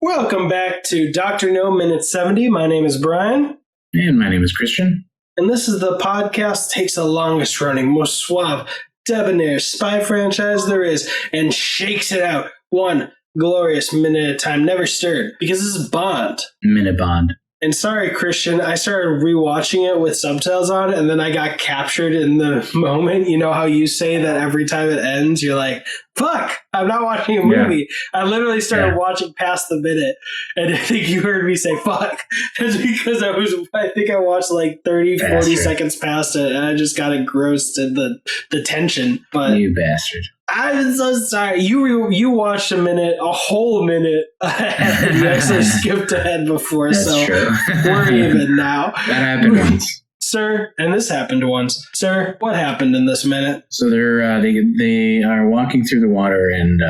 Welcome back to Dr. No Minute 70. My name is Brian. And my name is Christian. And this is the podcast that takes the longest running, most suave, debonair spy franchise there is and shakes it out one glorious minute at a time, never stirred. Because this is Bond. Minute Bond. And sorry, Christian, I started rewatching it with subtitles on, and then I got captured in the moment. You know how you say that every time it ends, you're like, fuck, I'm not watching a movie. Yeah. I literally started watching past the minute, and I think you heard me say, fuck. That's because I think I watched like 30, 40 seconds past it, and I just got engrossed in the tension. But you bastard. I'm so sorry. You watched a whole minute ahead. You actually skipped ahead before, That's so true. we're even now. That happened once. Sir, and this happened once. Sir, what happened in this minute? So they are walking through the water, and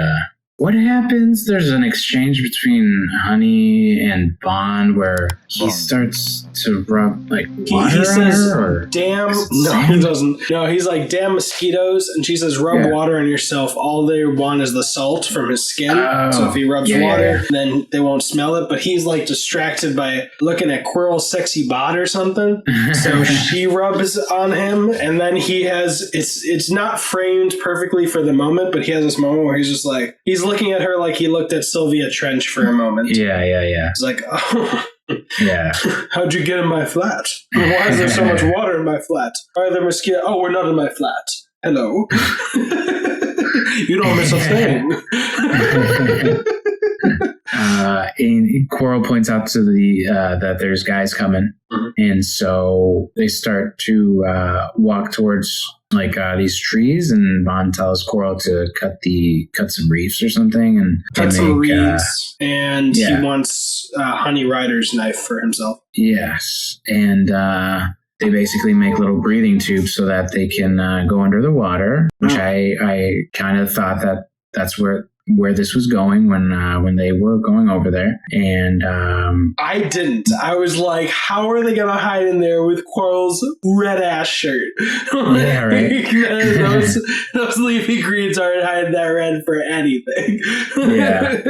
what happens? There's an exchange between Honey and Bond where he starts to rub like water he says, on her. Damn, no, he doesn't. No, he's like, damn mosquitoes, and she says, rub water on yourself. All they want is the salt from his skin. So if he rubs water, then they won't smell it. But he's like distracted by looking at Quirrell's sexy bod or something. So she rubs on him, and then he has it's not framed perfectly for the moment, but he has this moment where he's just like he's looking at her like he looked at Sylvia Trench for a moment. Yeah. He's like, oh. Yeah. How'd you get in my flat? Why is there so much water in my flat? Are there mosquitoes? Oh, we're not in my flat. Hello. You don't miss a thing. And Quirrell points out to that there's guys coming, and so they start to walk towards these trees, and Bond tells Quirrell to cut some reefs or something, and cut some reefs, and he wants Honey Rider's knife for himself. Yes, and they basically make little breathing tubes so that they can go under the water, which I kind of thought that's where this was going when they were going over there. And I didn't. I was like, how are they going to hide in there with Quirrell's red ass shirt? Yeah, right. those leafy greens aren't hiding that red for anything. Yeah.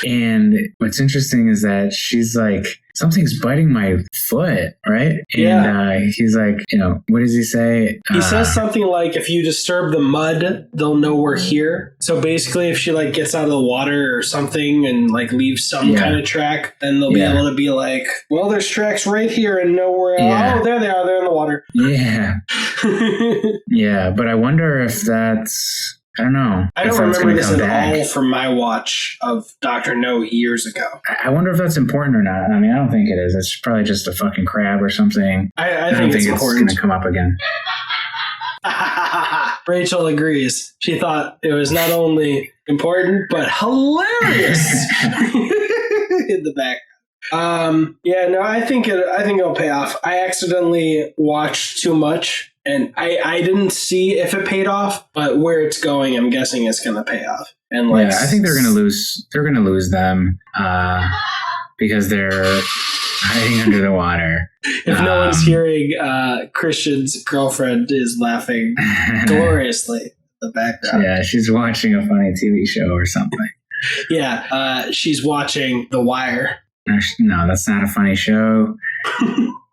And what's interesting is that she's like, something's biting my foot, right? And he's like, what does he say? He says something like, if you disturb the mud, they'll know we're here. So basically, if she gets out of the water or something and leaves some kind of track, then they'll be able to be like, well, there's tracks right here and nowhere. Oh, there they are. They're in the water. Yeah. Yeah, but I wonder if that's... I don't know. I don't remember this at all from my watch of Dr. No years ago. I wonder if that's important or not. I mean, I don't think it is. It's probably just a fucking crab or something. I don't think it's going to come up again. Rachel agrees. She thought it was not only important, but hilarious in the back. I think it'll pay off. I accidentally watched too much, and I didn't see if it paid off, but where it's going, I'm guessing it's going to pay off. And I think they're going to lose. They're going to lose them because they're hiding under the water. If no one's hearing, Christian's girlfriend is laughing gloriously in the background. Yeah, she's watching a funny TV show or something. Yeah, she's watching The Wire. No, that's not a funny show.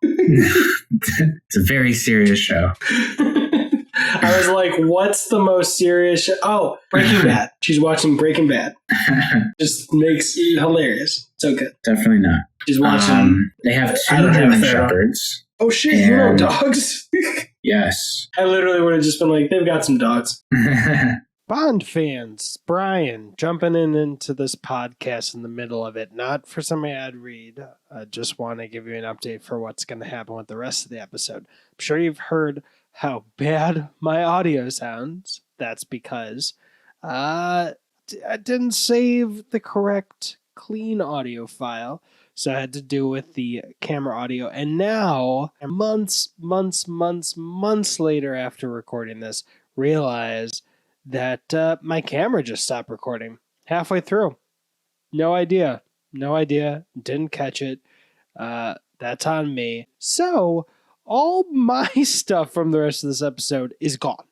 It's a very serious show. I was like, what's the most serious show? Oh, Breaking Bad. She's watching Breaking Bad. Just makes it hilarious. So good. Definitely not. She's watching. They have two German Shepherds. Oh shit, you know dogs? Yes. I literally would have just been like, they've got some dogs. Bond fans, Brian, jumping into this podcast in the middle of it, not for some ad read. I just want to give you an update for what's going to happen with the rest of the episode. I'm sure you've heard how bad my audio sounds. That's because I didn't save the correct clean audio file, so I had to do with the camera audio. And now, months later after recording this, realize that my camera just stopped recording halfway through. No idea. Didn't catch it. That's on me. So all my stuff from the rest of this episode is gone.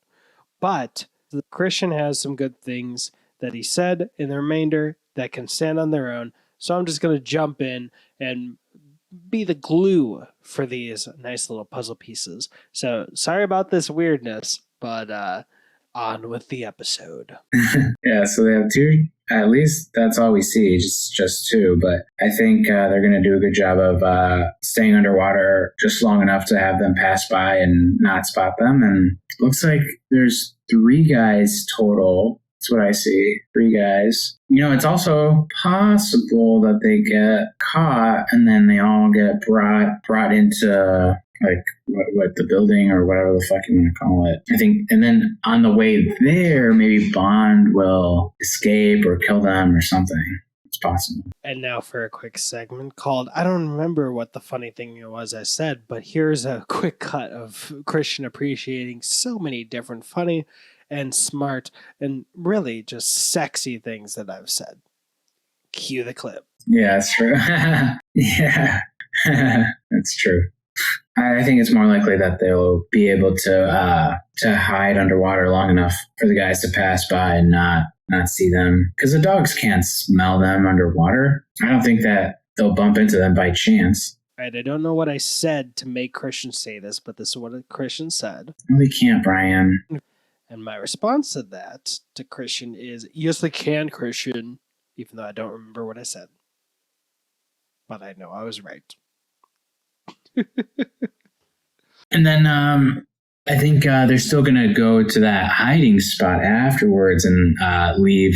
But Christian has some good things that he said in the remainder. that can stand on their own. So I'm just going to jump in and be the glue for these nice little puzzle pieces. So sorry about this weirdness, but on with the episode. Yeah, so they have two. At least that's all we see, just two. But I think they're going to do a good job of staying underwater just long enough to have them pass by and not spot them. And it looks like there's 3 guys total. That's what I see. 3 guys. It's also possible that they get caught and then they all get brought into like what the building or whatever the fuck you want to call it. I think, and then on the way there, maybe Bond will escape or kill them or something. It's possible. And now for a quick segment called, I don't remember what the funny thing was I said, but here's a quick cut of Christian appreciating so many different funny and smart and really just sexy things that I've said. Cue the clip. Yeah, that's true. Yeah, that's true. I think it's more likely that they'll be able to hide underwater long enough for the guys to pass by and not see them, because the dogs can't smell them underwater. I don't think that they'll bump into them by chance. Right, I don't know what I said to make Christian say this, but this is what Christian said. No, they can't, Brian. And my response to that to Christian is, yes, they can, Christian, even though I don't remember what I said. But I know I was right. And then I think they're still going to go to that hiding spot afterwards and leave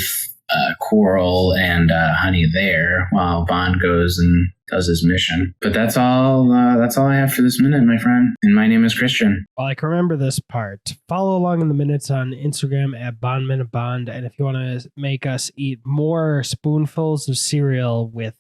Coral and Honey there while Bond goes and does his mission. But that's all I have for this minute, my friend. And my name is Christian. Well, I can remember this part. Follow along in the minutes on Instagram at BondMinuteBond. And if you want to make us eat more spoonfuls of cereal with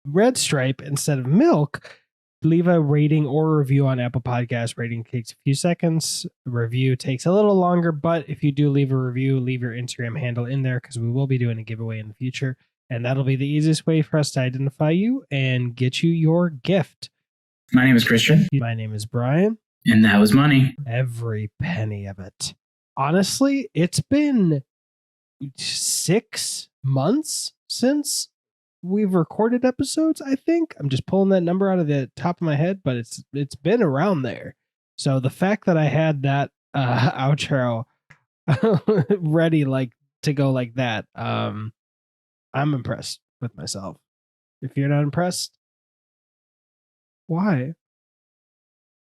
Red Stripe instead of milk, leave a rating or review on Apple Podcasts. Rating takes a few seconds. Review takes a little longer, but if you do leave a review, leave your Instagram handle in there because we will be doing a giveaway in the future. And that'll be the easiest way for us to identify you and get you your gift. My name is Christian. My name is Brian. And that was money. Every penny of it. Honestly, it's been 6 months since we've recorded episodes, I think. I'm just pulling that number out of the top of my head, but it's been around there. So the fact that I had that outro ready to go like that, I'm impressed with myself. If you're not impressed, why?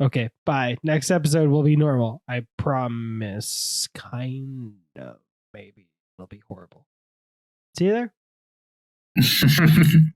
Okay, bye. Next episode will be normal. I promise. Kind of. Maybe. It'll be horrible. See you there.